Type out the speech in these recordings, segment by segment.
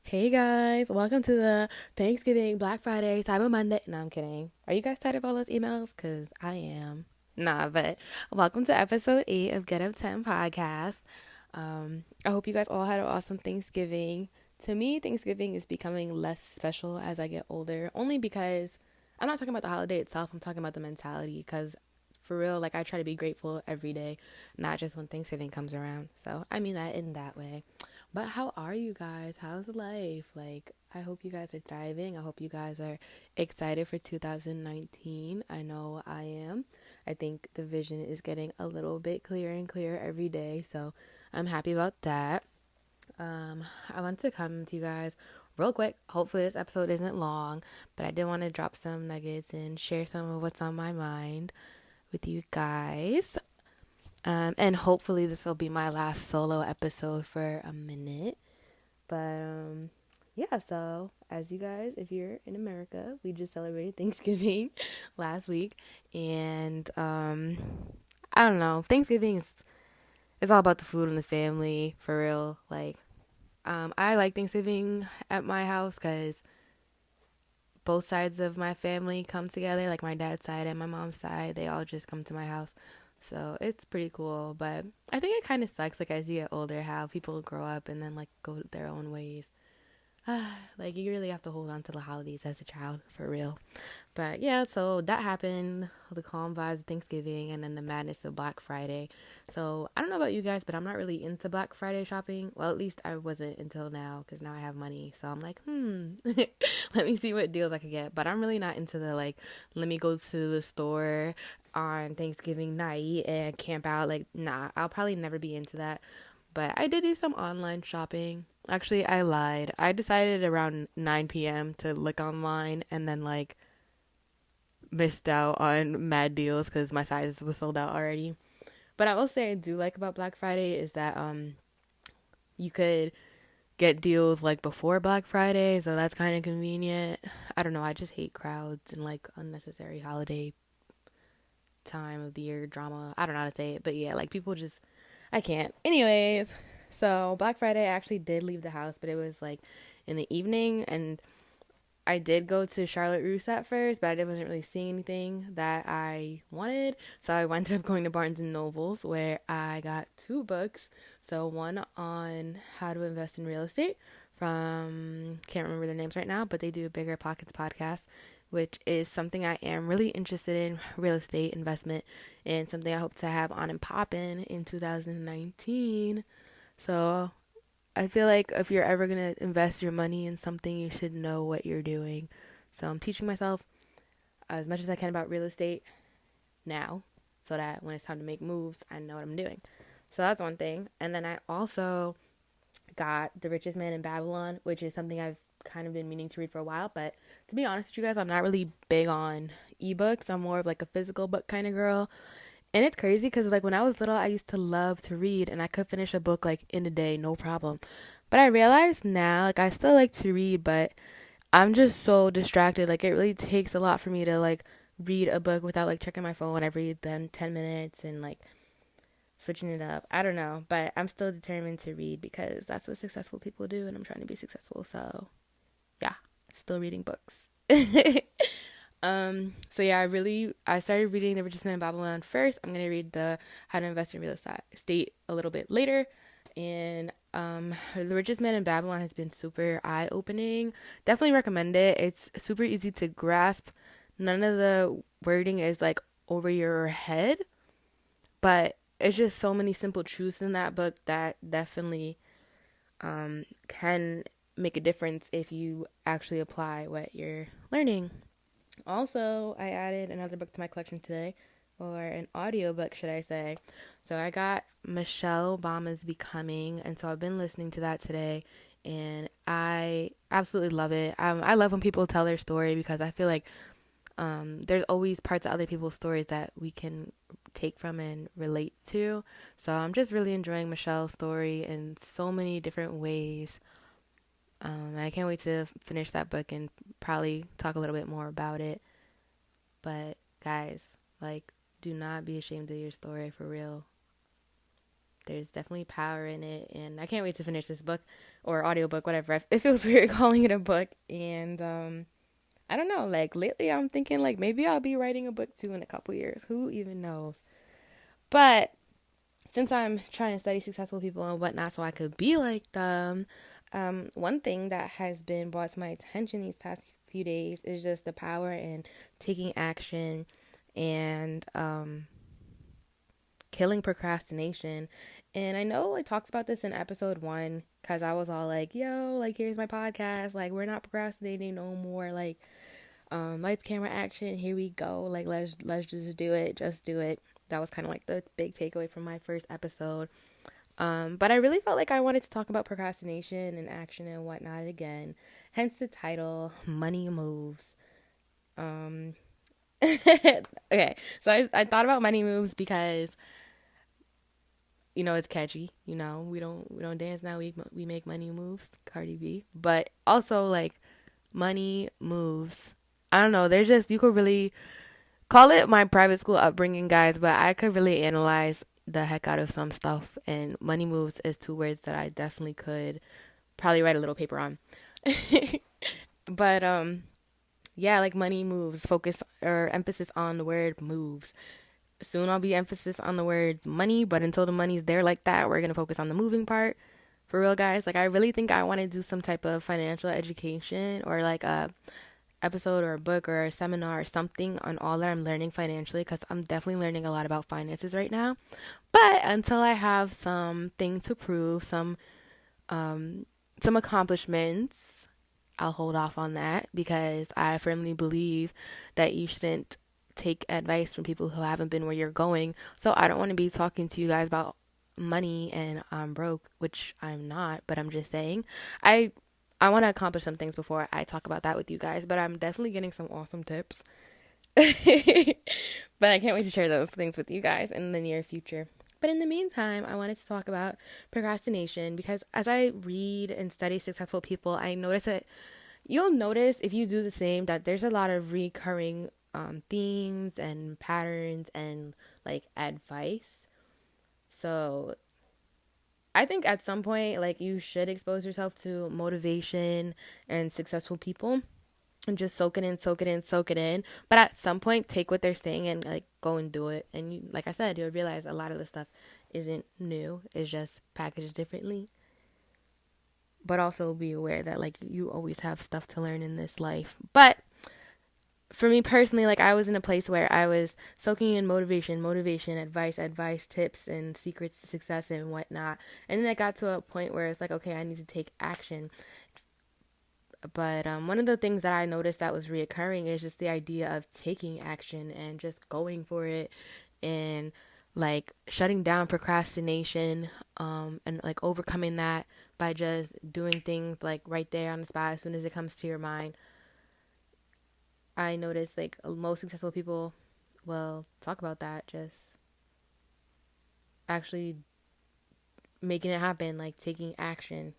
Hey guys, welcome to the Thanksgiving, Black Friday, Cyber Monday. No, I'm kidding. Are you guys tired of all those emails? Because I am. Nah, but welcome to episode 8 of Get Up 10 podcast. I hope you guys all had an awesome Thanksgiving. To me, Thanksgiving is becoming less special as I get older, only because I'm not talking about the holiday itself, I'm talking about the mentality. Because for real, like I try to be grateful every day, not just when Thanksgiving comes around. So I mean that in that way. But how are you guys? How's life? Like, I hope you guys are thriving. I hope you guys are excited for 2019. I know I am. I think the vision is getting a little bit clearer and clearer every day. So I'm happy about that. I want to come to you guys real quick. Hopefully, this episode isn't long, but I did want to drop some nuggets and share some of what's on my mind with you guys. And hopefully this will be my last solo episode for a minute. But yeah, so as you guys, if you're in America, we just celebrated Thanksgiving last week. And I don't know, Thanksgiving is it's all about the food and the family, for real. Like, I like Thanksgiving at my house because both sides of my family come together, like my dad's side and my mom's side. They all just come to my house. So it's pretty cool. But I think it kind of sucks, like, as you get older, how people grow up and then, like, go their own ways. Like, you really have to hold on to the holidays as a child, for real. But yeah, so that happened, the calm vibes of Thanksgiving, and then the madness of Black Friday. So I don't know about you guys, but I'm not really into Black Friday shopping. Well, at least I wasn't until now, because now I have money. So I'm like, let me see what deals I could get. But I'm really not into the, like, let me go to the store on Thanksgiving night and camp out. Like, nah, I'll probably never be into that. But I did do some online shopping. Actually, I lied. I decided around 9 p.m. to look online, and then, like, missed out on mad deals because my size was sold out already. But I will say I do like about Black Friday is that you could get deals like before Black Friday, so that's kind of convenient. I don't know, I just hate crowds and like unnecessary holiday time of the year drama. I don't know how to say it, but yeah, like people just I can't. Anyways, so Black Friday I actually did leave the house, but it was like in the evening, and I did go to Charlotte Russe at first, but I wasn't really seeing anything that I wanted. So I ended up going to Barnes and Nobles, where I got two books. So one on how to invest in real estate from, can't remember their names right now, but they do a Bigger Pockets podcast, which is something I am really interested in, real estate investment, and something I hope to have on and poppin' in 2019. So I feel like if you're ever going to invest your money in something, you should know what you're doing. So I'm teaching myself as much as I can about real estate now so that when it's time to make moves, I know what I'm doing. So that's one thing. And then I also got The Richest Man in Babylon, which is something I've kind of been meaning to read for a while. But to be honest with you guys, I'm not really big on ebooks. I'm more of like a physical book kind of girl. And it's crazy because, like, when I was little, I used to love to read, and I could finish a book, like, in a day, no problem. But I realize now, like, I still like to read, but I'm just so distracted. Like, it really takes a lot for me to, like, read a book without, like, checking my phone every then 10 minutes and, like, switching it up. I don't know, but I'm still determined to read because that's what successful people do, and I'm trying to be successful. So, yeah, still reading books. So yeah, I started reading The Richest Man in Babylon first. I'm gonna read the How to Invest in Real Estate a little bit later. And The Richest Man in Babylon has been super eye opening. Definitely recommend it. It's super easy to grasp. None of the wording is like over your head, but it's just so many simple truths in that book that definitely can make a difference if you actually apply what you're learning. Also, I added another book to my collection today, or an audiobook, should I say. So I got Michelle Obama's Becoming, and so I've been listening to that today, and I absolutely love it. I love when people tell their story because I feel like there's always parts of other people's stories that we can take from and relate to. So I'm just really enjoying Michelle's story in so many different ways. And I can't wait to finish that book and probably talk a little bit more about it. But guys, like, do not be ashamed of your story, for real. There's definitely power in it, and I can't wait to finish this book, or audiobook, whatever. It feels weird calling it a book. And I don't know, like lately I'm thinking like maybe I'll be writing a book too in a couple years. Who even knows? But since I'm trying to study successful people and whatnot so I could be like them, one thing that has been brought to my attention these past few days is just the power in taking action and killing procrastination. And I know I talked about this in episode 1 because I was all like, yo, like here's my podcast, like we're not procrastinating no more, like lights, camera, action, here we go, like let's just do it, That was kind of like the big takeaway from my first episode. But I really felt like I wanted to talk about procrastination and action and whatnot again, hence the title, Money Moves. Okay, so I thought about money moves because it's catchy. We don't dance now. We make money moves. Cardi B. But also like money moves. I don't know. There's just, you could really call it my private school upbringing, guys. But I could really analyze the heck out of some stuff. And money moves is 2 words that I definitely could probably write a little paper on. But yeah, like money moves. Focus or emphasis on the word moves. Soon I'll be emphasis on the words money, but until the money's there like that, we're going to focus on the moving part. For real, guys. Like, I really think I want to do some type of financial education or like a episode or a book or a seminar or something on all that I'm learning financially, because I'm definitely learning a lot about finances right now. But until I have something to prove, some accomplishments, I'll hold off on that, because I firmly believe that you shouldn't take advice from people who haven't been where you're going. So I don't want to be talking to you guys about money and I'm broke, which I'm not, but I'm just saying I want to accomplish some things before I talk about that with you guys, but I'm definitely getting some awesome tips. But I can't wait to share those things with you guys in the near future. But in the meantime, I wanted to talk about procrastination, because as I read and study successful people, I notice that you'll notice, if you do the same, that there's a lot of recurring themes and patterns and like advice. So I think at some point, like, you should expose yourself to motivation and successful people and just soak it in. But at some point, take what they're saying and like go and do it. And you, like I said, you'll realize a lot of the stuff isn't new. It's just packaged differently. But also be aware that like you always have stuff to learn in this life. But for me personally, like, I was in a place where I was soaking in motivation, advice, tips, and secrets to success and whatnot. And then I got to a point where it's like, okay, I need to take action. But one of the things that I noticed that was reoccurring is just the idea of taking action and just going for it, and like shutting down procrastination, and like overcoming that by just doing things like right there on the spot as soon as it comes to your mind. I noticed like most successful people will talk about that, just actually making it happen, like taking action.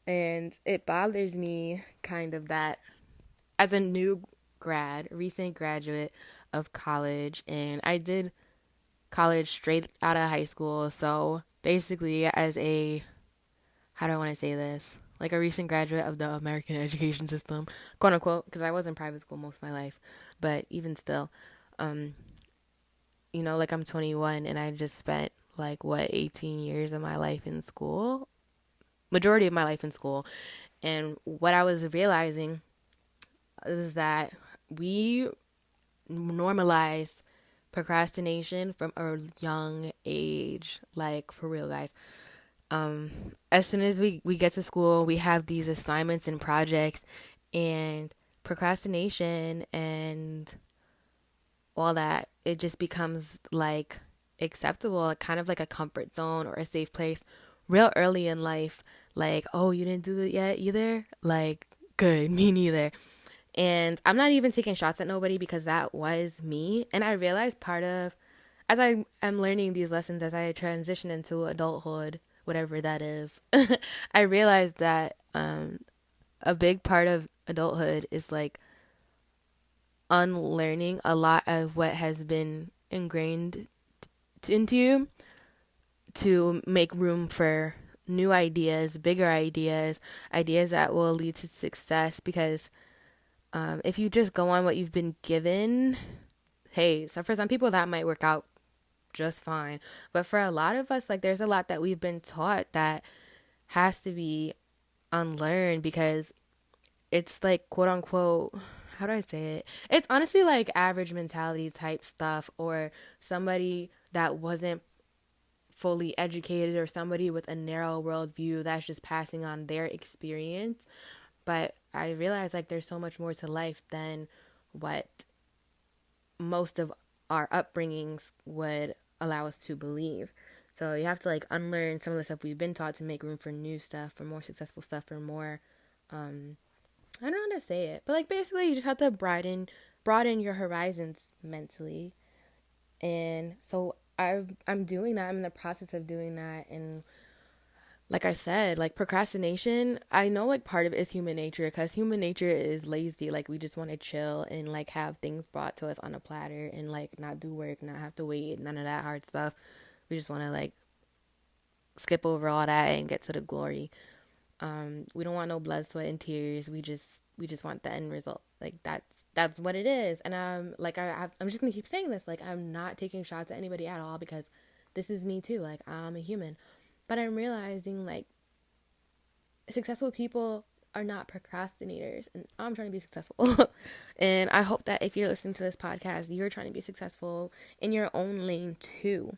And it bothers me kind of that as a recent graduate of college, and I did college straight out of high school. So basically, as a, how do I want to say this? Like a recent graduate of the American education system, quote unquote, because I was in private school most of my life. But even still, like I'm 21 and I just spent like 18 years of my life in school, majority of my life in school. And what I was realizing is that we normalize procrastination from a young age, like for real, guys. As soon as we get to school, we have these assignments and projects, and procrastination and all that, it just becomes like acceptable, kind of like a comfort zone or a safe place real early in life. Like, oh, you didn't do it yet either? Like, good, me neither. And I'm not even taking shots at nobody, because that was me. And I realized as I am learning these lessons, as I transition into adulthood, whatever that is, I realized that a big part of adulthood is like unlearning a lot of what has been ingrained into you, to make room for new ideas, bigger ideas, ideas that will lead to success. Because if you just go on what you've been given, hey, so for some people that might work out just fine. But for a lot of us, like there's a lot that we've been taught that has to be unlearned, because it's like quote unquote, how do I say it? It's honestly like average mentality type stuff, or somebody that wasn't fully educated, or somebody with a narrow worldview that's just passing on their experience. But I realize like there's so much more to life than what most of our upbringings would allow us to believe. So you have to like unlearn some of the stuff we've been taught to make room for new stuff, for more successful stuff, for more I don't know how to say it, but like basically you just have to broaden your horizons mentally. And so I'm doing that. I'm in the process of doing that. And like I said, like procrastination, I know like part of it is human nature, because human nature is lazy. Like we just want to chill and like have things brought to us on a platter, and like not do work, not have to wait, none of that hard stuff. We just want to like skip over all that and get to the glory. We don't want no blood, sweat, and tears. We just want the end result. Like that's what it is. And I'm just gonna keep saying this. Like I'm not taking shots at anybody at all, because this is me too. Like I'm a human, but I'm realizing like successful people are not procrastinators, and I'm trying to be successful. And I hope that if you're listening to this podcast, you're trying to be successful in your own lane too.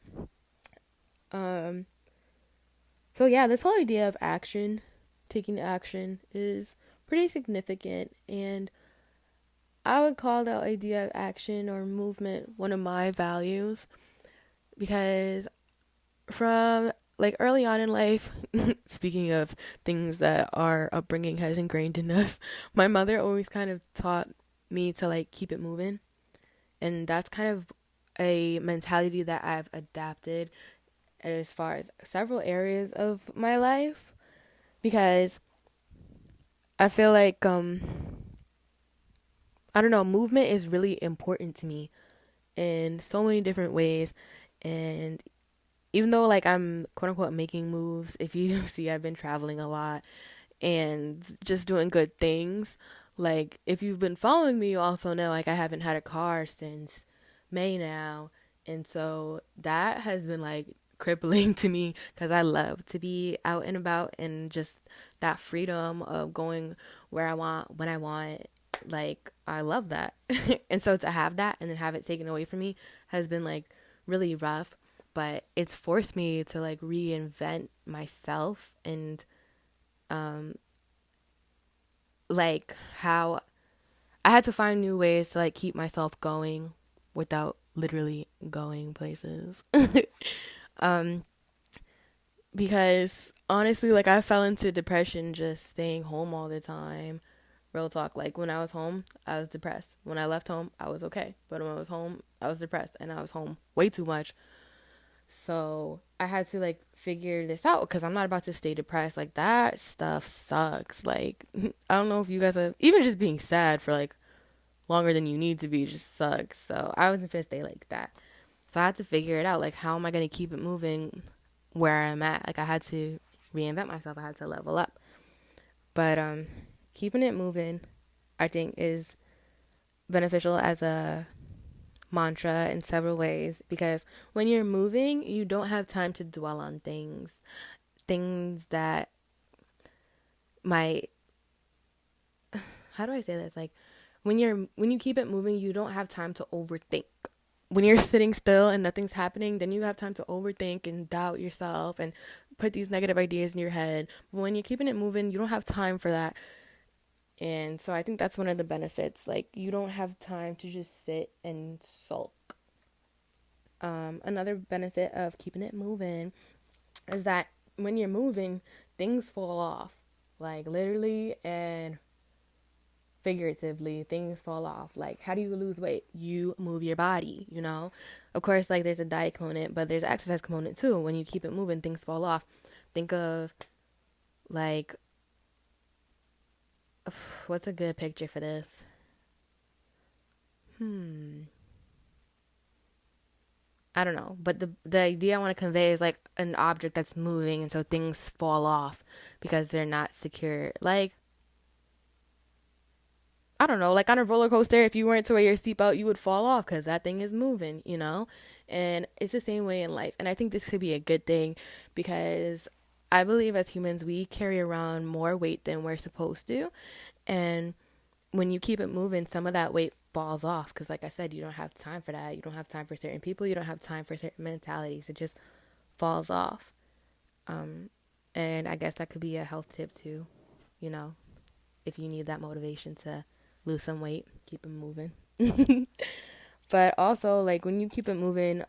So yeah, this whole idea of action, taking action, is pretty significant, and I would call that idea of action or movement one of my values, because from like early on in life, speaking of things that our upbringing has ingrained in us, my mother always kind of taught me to like keep it moving. And that's kind of a mentality that I've adapted as far as several areas of my life, because I feel like I don't know, movement is really important to me in so many different ways. And even though like I'm quote unquote making moves, if you see, I've been traveling a lot and just doing good things. Like if you've been following me, you also know like I haven't had a car since May now. And so that has been like crippling to me, because I love to be out and about, and just that freedom of going where I want, when I want. Like I love that. And so to have that and then have it taken away from me has been like really rough, but it's forced me to like reinvent myself, and like how I had to find new ways to like keep myself going without literally going places. Because honestly, like I fell into depression just staying home all the time. Real talk. Like when I was home, I was depressed. When I left home, I was okay. But when I was home, I was depressed, and I was home way too much. So I had to like figure this out, because I'm not about to stay depressed. Like that stuff sucks. Like I don't know if you guys have, even just being sad for like longer than you need to be just sucks. So I wasn't gonna stay like that. So I had to figure it out. Like how am I gonna keep it moving where I'm at? Like I had to reinvent myself. I had to level up. But keeping it moving, I think, is beneficial as a mantra in several ways, because when you're moving, you don't have time to dwell on things that might, how do I say this? Like when you keep it moving, you don't have time to overthink. When you're sitting still and nothing's happening, then you have time to overthink and doubt yourself and put these negative ideas in your head. But when you're keeping it moving, you don't have time for that. And so I think that's one of the benefits. Like you don't have time to just sit and sulk. Another benefit of keeping it moving is that when you're moving, things fall off. Like literally and figuratively, things fall off. Like how do you lose weight? You move your body, you know? Of course, like there's a diet component, but there's an exercise component too. When you keep it moving, things fall off. Think of like, what's a good picture for this? I don't know, but the idea I want to convey is like an object that's moving, and so things fall off because they're not secure. Like, I don't know, like on a roller coaster, if you weren't to wear your seatbelt, you would fall off because that thing is moving, you know? And it's the same way in life. And I think this could be a good thing because I believe as humans, we carry around more weight than we're supposed to. And when you keep it moving, some of that weight falls off because, like I said, you don't have time for that. You don't have time for certain people. You don't have time for certain mentalities. It just falls off. And I guess that could be a health tip too, you know, if you need that motivation to lose some weight, keep it moving. But also, like, when you keep it moving,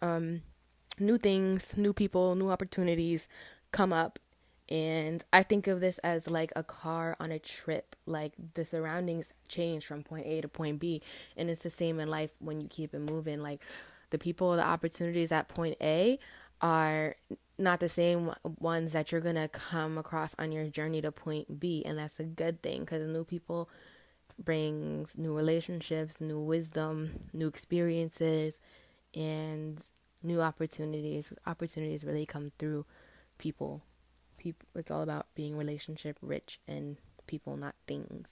new things, new people, new opportunities come up. And I think of this as like a car on a trip. Like, the surroundings change from point A to point B. And it's the same in life when you keep it moving. Like, the people, the opportunities at point A are not the same ones that you're going to come across on your journey to point B. And that's a good thing because new people brings new relationships, new wisdom, new experiences, and new opportunities. Opportunities really come through people. It's all about being relationship rich and people, not things.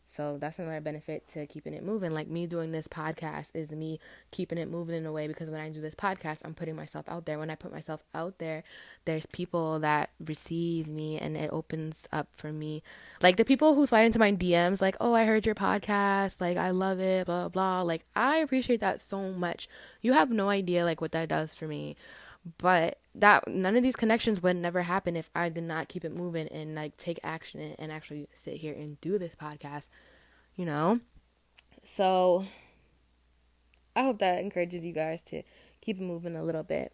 So that's another benefit to keeping it moving. Like, me doing this podcast is me keeping it moving in a way, because when I do this podcast, I'm putting myself out there. When I put myself out there, there's people that receive me, and it opens up for me. Like, the people who slide into my DMs, like, oh, I heard your podcast, like, I love it, blah, blah. Like, I appreciate that so much. You have no idea, like, what that does for me. But that none of these connections would never happen if I did not keep it moving and like take action and actually sit here and do this podcast, you know? So I hope that encourages you guys to keep it moving a little bit.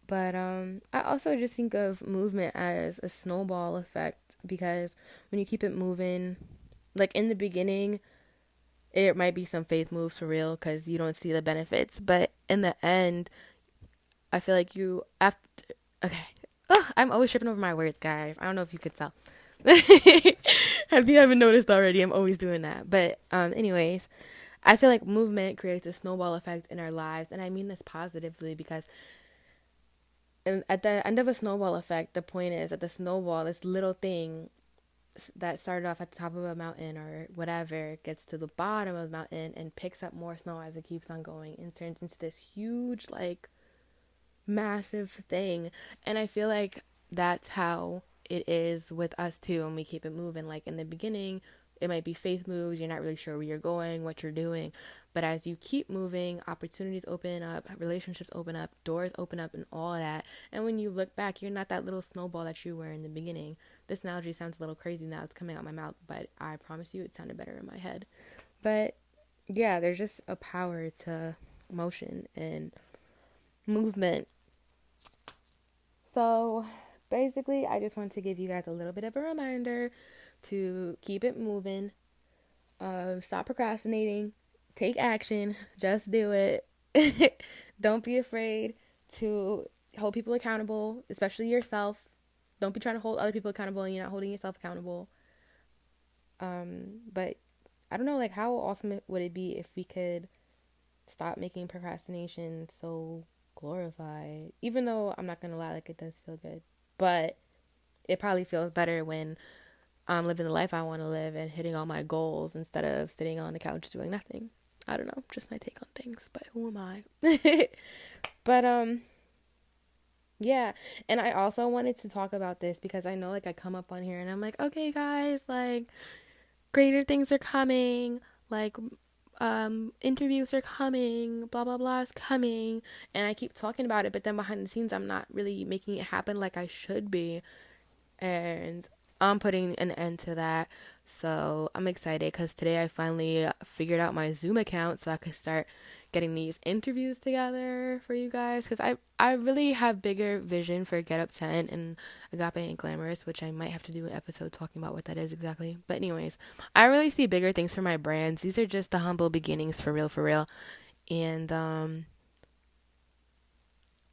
But I also just think of movement as a snowball effect, because when you keep it moving, like in the beginning, it might be some faith moves for real because you don't see the benefits. But in the end, I feel like you after. Okay. Ugh, I'm always tripping over my words, guys. I don't know if you could tell. If you haven't noticed already, I'm always doing that. But anyways, I feel like movement creates a snowball effect in our lives, and I mean this positively because at the end of a snowball effect, the point is that the snowball, this little thing that started off at the top of a mountain or whatever, gets to the bottom of the mountain and picks up more snow as it keeps on going and turns into this huge, like, massive thing. And I feel like that's how it is with us too when we keep it moving. Like, in the beginning, it might be faith moves, you're not really sure where you're going, what you're doing, but as you keep moving, opportunities open up, relationships open up, doors open up, and all of that. And when you look back, you're not that little snowball that you were in the beginning. This analogy sounds a little crazy now, it's coming out my mouth, but I promise you it sounded better in my head. But yeah, there's just a power to motion and movement. So basically, I just want to give you guys a little bit of a reminder to keep it moving, stop procrastinating, take action, just do it. Don't be afraid to hold people accountable, especially yourself. Don't be trying to hold other people accountable and you're not holding yourself accountable. But I don't know, like, how awesome would it be if we could stop making procrastination so glorified? Even though I'm not gonna lie, like, it does feel good, but it probably feels better when I'm living the life I want to live and hitting all my goals instead of sitting on the couch doing nothing. I don't know, just my take on things, but who am I? But yeah, and I also wanted to talk about this because I know, like, I come up on here and I'm like, okay guys, like, greater things are coming, like, interviews are coming, blah blah blah is coming, and I keep talking about it, but then behind the scenes I'm not really making it happen like I should be, and I'm putting an end to that. So I'm excited because today I finally figured out my Zoom account so I could start getting these interviews together for you guys, because I really have bigger vision for Get Up 10 and Agape and Glamorous, which I might have to do an episode talking about what that is exactly. But anyways, I really see bigger things for my brands. These are just the humble beginnings, for real, for real. And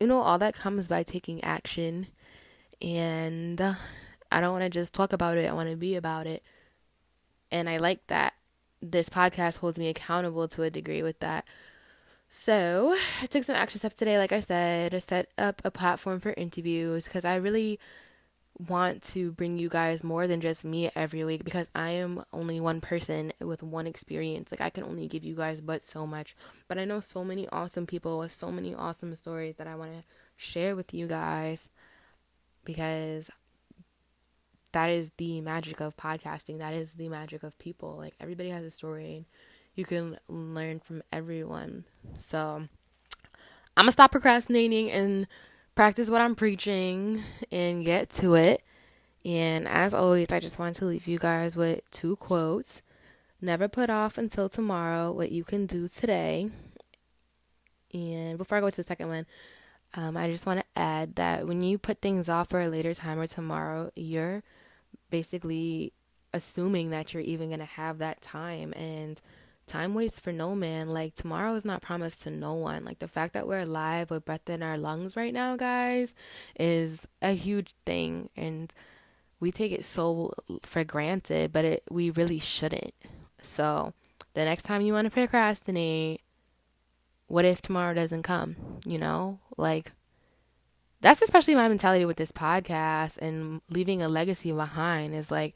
all that comes by taking action. And I don't want to just talk about it, I want to be about it. And I like that this podcast holds me accountable to a degree with that. So I took some action steps today, like I said, to set up a platform for interviews because I really want to bring you guys more than just me every week because I am only one person with one experience. Like I can only give you guys but so much. But I know so many awesome people with so many awesome stories that I want to share with you guys because that is the magic of podcasting. That is the magic of people. Like everybody has a story and you can learn from everyone. So I'm gonna stop procrastinating and practice what I'm preaching and get to it. And as always, I just want to leave you guys with two quotes. Never put off until tomorrow what you can do today. And before I go to the second one, I just want to add that when you put things off for a later time or tomorrow, you're basically assuming that you're even going to have that time. And time waits for no man. Like, tomorrow is not promised to no one. Like, the fact that we're alive with breath in our lungs right now, guys, is a huge thing. And we take it so for granted, but we really shouldn't. So, the next time you want to procrastinate, what if tomorrow doesn't come? You know? Like, that's especially my mentality with this podcast and leaving a legacy behind is like,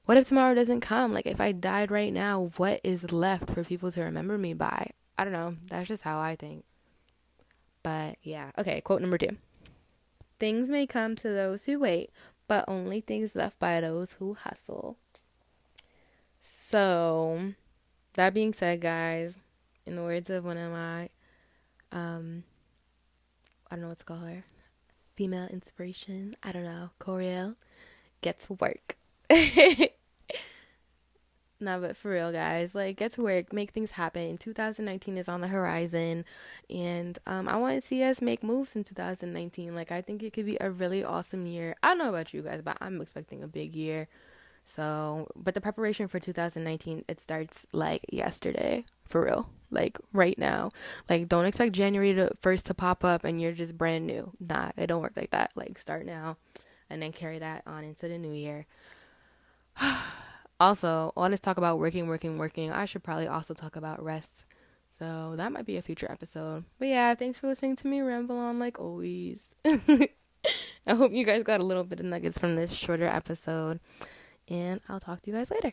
what if tomorrow doesn't come? Like, if I died right now, what is left for people to remember me by? I don't know. That's just how I think. But yeah. Okay, quote number 2. Things may come to those who wait, but only things left by those who hustle. So, that being said, guys, in the words of one of my, I don't know what to call her, female inspiration, I don't know, Coriel, get to work. No, but for real, guys, like, get to work, make things happen. 2019 is on the horizon, and I want to see us make moves in 2019. Like, I think it could be a really awesome year. I don't know about you guys, but I'm expecting a big year. So, but the preparation for 2019, it starts like yesterday, for real. Like right now. Like, don't expect January to first to pop up and you're just brand new. Nah, it don't work like that. Like, start now and then carry that on into the new year. Also, all this talk about working, working, working, I should probably also talk about rest. So that might be a future episode. But yeah, thanks for listening to me ramble on like always. I hope you guys got a little bit of nuggets from this shorter episode. And I'll talk to you guys later.